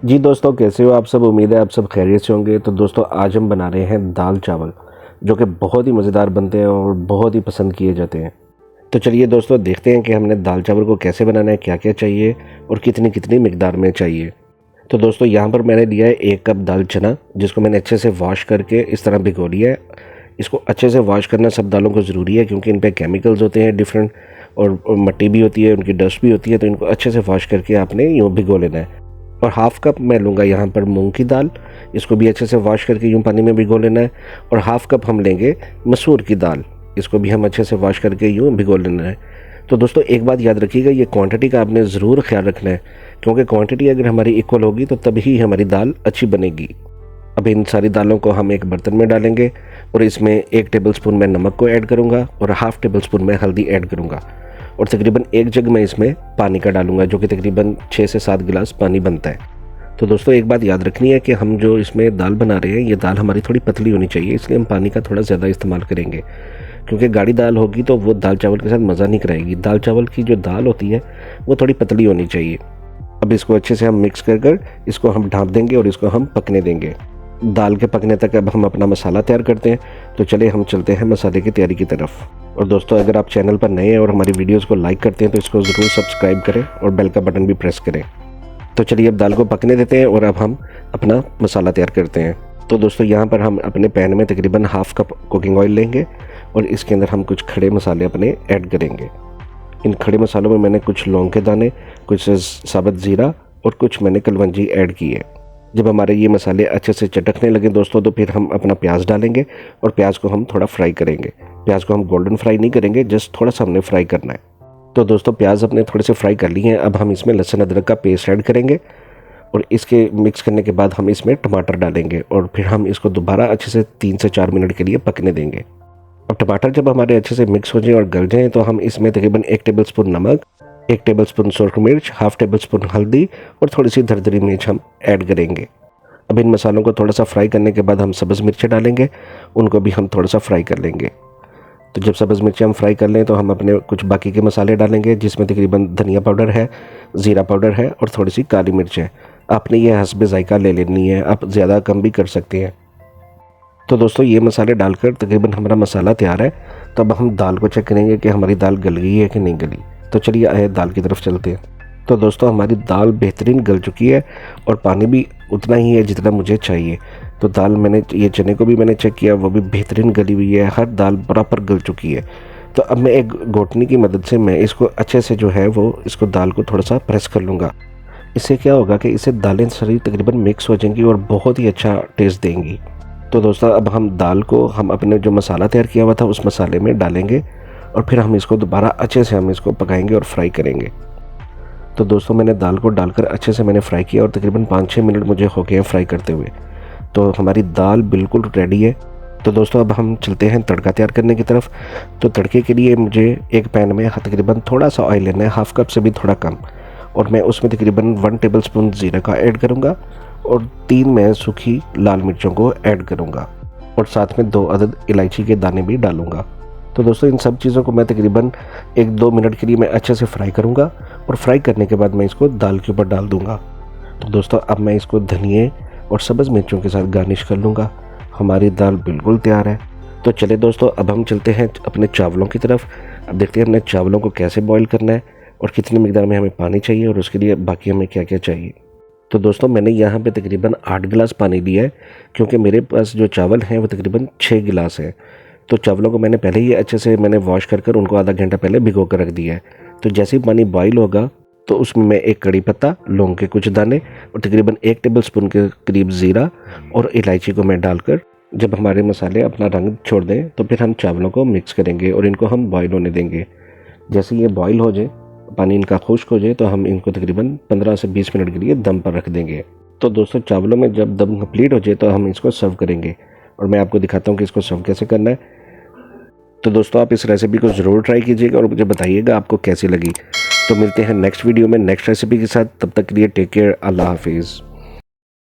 जी दोस्तों, कैसे हो आप सब। उम्मीद है आप सब खैरियत से होंगे। तो दोस्तों, आज हम बना रहे हैं दाल चावल, जो कि बहुत ही मज़ेदार बनते हैं और बहुत ही पसंद किए जाते हैं। तो चलिए दोस्तों, देखते हैं कि हमने दाल चावल को कैसे बनाना है, क्या क्या चाहिए और कितनी कितनी मिकदार में चाहिए। तो दोस्तों, यहाँ पर मैंने लिया है 1 कप दाल चना, जिसको मैंने अच्छे से वॉश करके इस तरह भिगो लिया है। इसको अच्छे से वॉश करना सब दालों को ज़रूरी है, क्योंकि इन पर केमिकल्स होते हैं डिफरेंट, और मिट्टी भी होती है, उनकी डस्ट भी होती है। तो इनको अच्छे से वॉश करके आपने यूँ भिगो लेना है। और हाफ़ कप मैं लूँगा यहाँ पर मूंग की दाल, इसको भी अच्छे से वॉश करके यूँ पानी में भिगो लेना है। और हाफ़ कप हम लेंगे मसूर की दाल, इसको भी हम अच्छे से वॉश करके यूँ भिगो लेना है। तो दोस्तों, एक बात याद रखिएगा, ये क्वांटिटी का आपने ज़रूर ख्याल रखना है, क्योंकि क्वांटिटी अगर हमारी इक्वल होगी तो तभी हमारी दाल अच्छी बनेगी। अब इन सारी दालों को हम एक बर्तन में डालेंगे और इसमें 1 टेबलस्पून मैं नमक को ऐड करूँगा और हाफ़ टेबलस्पून मैं हल्दी ऐड करूँगा। और तकरीबन 1 जग मैं इसमें पानी का डालूंगा, जो कि तकरीबन 6 से 7 गिलास पानी बनता है। तो दोस्तों, एक बात याद रखनी है कि हम जो इसमें दाल बना रहे हैं, ये दाल हमारी थोड़ी पतली होनी चाहिए, इसलिए हम पानी का थोड़ा ज़्यादा इस्तेमाल करेंगे। क्योंकि गाढ़ी दाल होगी तो वो दाल चावल के साथ मज़ा नहीं कराएगी। दाल चावल की जो दाल होती है वो थोड़ी पतली होनी चाहिए। अब इसको अच्छे से हम मिक्स कर इसको हम ढाँप देंगे और इसको हम पकने देंगे। दाल के पकने तक अब हम अपना मसाला तैयार करते हैं। तो चलिए हम चलते हैं मसाले की तैयारी की तरफ। और दोस्तों, अगर आप चैनल पर नए हैं और हमारी वीडियोस को लाइक करते हैं तो इसको ज़रूर सब्सक्राइब करें और बेल का बटन भी प्रेस करें। तो चलिए अब दाल को पकने देते हैं और अब हम अपना मसाला तैयार करते हैं। तो दोस्तों, यहाँ पर हम अपने पैन में तकरीबन हाफ़ कप कुकिंग ऑयल लेंगे और इसके अंदर हम कुछ खड़े मसाले अपने ऐड करेंगे। इन खड़े मसालों में मैंने कुछ लौंग के दाने, कुछ साबुत ज़ीरा और कुछ मैंने कलवंजी ऐड की है। जब हमारे ये मसाले अच्छे से चटकने लगे दोस्तों, तो फिर हम अपना प्याज डालेंगे और प्याज को हम थोड़ा फ्राई करेंगे। प्याज को हम गोल्डन फ्राई नहीं करेंगे, जस्ट थोड़ा सा हमने फ्राई करना है। तो दोस्तों, प्याज अपने थोड़े से फ्राई कर लिए हैं। अब हम इसमें लहसुन अदरक का पेस्ट ऐड करेंगे और इसके मिक्स करने के बाद हम इसमें टमाटर डालेंगे और फिर हम इसको दोबारा अच्छे से 3 से 4 मिनट के लिए पकने देंगे। अब टमाटर जब हमारे अच्छे से मिक्स हो जाए और गल जाएँ, तो हम इसमें तकरीबन 1 टेबलस्पून नमक, 1 टेबलस्पून सुरख मिर्च, हाफ़ टेबलस्पून हल्दी और थोड़ी सी दरदरी मिर्च हम ऐड करेंगे। अब इन मसालों को थोड़ा सा फ्राई करने के बाद हम सब्ज़ मिर्चें डालेंगे, उनको भी हम थोड़ा सा फ्राई कर लेंगे। तो जब सब्ज़ मिर्चें हम फ्राई कर लें तो हम अपने कुछ बाकी के मसाले डालेंगे, जिसमें तकरीबन धनिया पाउडर है, ज़ीरा पाउडर है और थोड़ी सी काली मिर्च है। आपने ये हस्बे ज़ायका ले लेनी है, आप ज़्यादा कम भी कर सकते हैं। तो दोस्तों, ये मसाले डालकर तकरीबन हमारा मसाला तैयार है। तो अब हम दाल को चेक करेंगे कि हमारी दाल गल गई है कि नहीं गली। तो चलिए आए दाल की तरफ चलते हैं। तो दोस्तों, हमारी दाल बेहतरीन गल चुकी है और पानी भी उतना ही है जितना मुझे चाहिए। तो दाल मैंने ये चने को भी मैंने चेक किया, वो भी बेहतरीन गली हुई है, हर दाल बराबर गल चुकी है। तो अब मैं एक घोटनी की मदद से मैं इसको अच्छे से जो है वो इसको दाल को थोड़ा सा प्रेस कर लूँगा। इससे क्या होगा कि इससे दालें सारी तकरीबन मिक्स हो जाएंगी और बहुत ही अच्छा टेस्ट देंगी। तो दोस्तों, अब हम दाल को हम अपने जो मसाला तैयार किया हुआ था उस मसाले में डालेंगे और फिर हम इसको दोबारा अच्छे से हम इसको पकाएंगे और फ्राई करेंगे। तो दोस्तों, मैंने दाल को डालकर अच्छे से मैंने फ्राई किया और तकरीबन 5-6 मिनट मुझे हो गए हैं फ्राई करते हुए। तो हमारी दाल बिल्कुल रेडी है। तो दोस्तों, अब हम चलते हैं तड़का तैयार करने की तरफ। तो तड़के के लिए मुझे एक पैन में तकरीबन थोड़ा सा ऑयल लेना है, हाफ़ कप से भी थोड़ा कम, और मैं उसमें तकरीबन 1 टेबलस्पून ज़ीरा का ऐड करूँगा और 3 मैं सूखी लाल मिर्चों को ऐड करूँगा और साथ में 2 अदद इलायची के दाने भी डालूँगा। तो दोस्तों, इन सब चीज़ों को मैं तकरीबन 1-2 मिनट के लिए मैं अच्छे से फ्राई करूँगा और फ्राई करने के बाद मैं इसको दाल के ऊपर डाल दूँगा। तो दोस्तों, अब मैं इसको धनिए और सब्ज़ मिर्चों के साथ गार्निश कर लूँगा। हमारी दाल बिल्कुल तैयार है। तो चले दोस्तों, अब हम चलते हैं अपने चावलों की तरफ। अब देखते हैं हमने चावलों को कैसे बॉईल करना है और कितनी मिकदार में हमें पानी चाहिए और उसके लिए बाकी हमें क्या क्या चाहिए। तो दोस्तों, मैंने यहाँ पे तकरीबन 8 गिलास पानी लिया है, क्योंकि मेरे पास जो चावल हैं वो तकरीबन 6 गिलास हैं। तो चावलों को मैंने पहले ही अच्छे से मैंने वॉश कर उनको आधा घंटा पहले भिगो कर रख दिया है। तो जैसे ही पानी बॉईल होगा तो उसमें मैं 1 कड़ी पत्ता, लौंग के कुछ दाने और तकरीबन 1 टेबलस्पून के करीब ज़ीरा और इलायची को मैं डालकर, जब हमारे मसाले अपना रंग छोड़ दें तो फिर हम चावलों को मिक्स करेंगे और इनको हम बॉईल होने देंगे। जैसे ये बॉईल हो जाए, पानी इनका खुश्क हो जाए, तो हम इनको तकरीबन 15 से 20 मिनट के लिए दम पर रख देंगे। तो दोस्तों, चावलों में जब दम कंप्लीट हो जाए तो हम इसको सर्व करेंगे और मैं आपको दिखाता हूँ कि इसको सर्व कैसे करना है। तो दोस्तों, आप इस रेसिपी को ज़रूर ट्राई कीजिएगा और मुझे बताइएगा आपको कैसी लगी। तो मिलते हैं नेक्स्ट वीडियो में नेक्स्ट रेसिपी के साथ। तब तक के लिए टेक केयर। अल्लाह हाफिज़।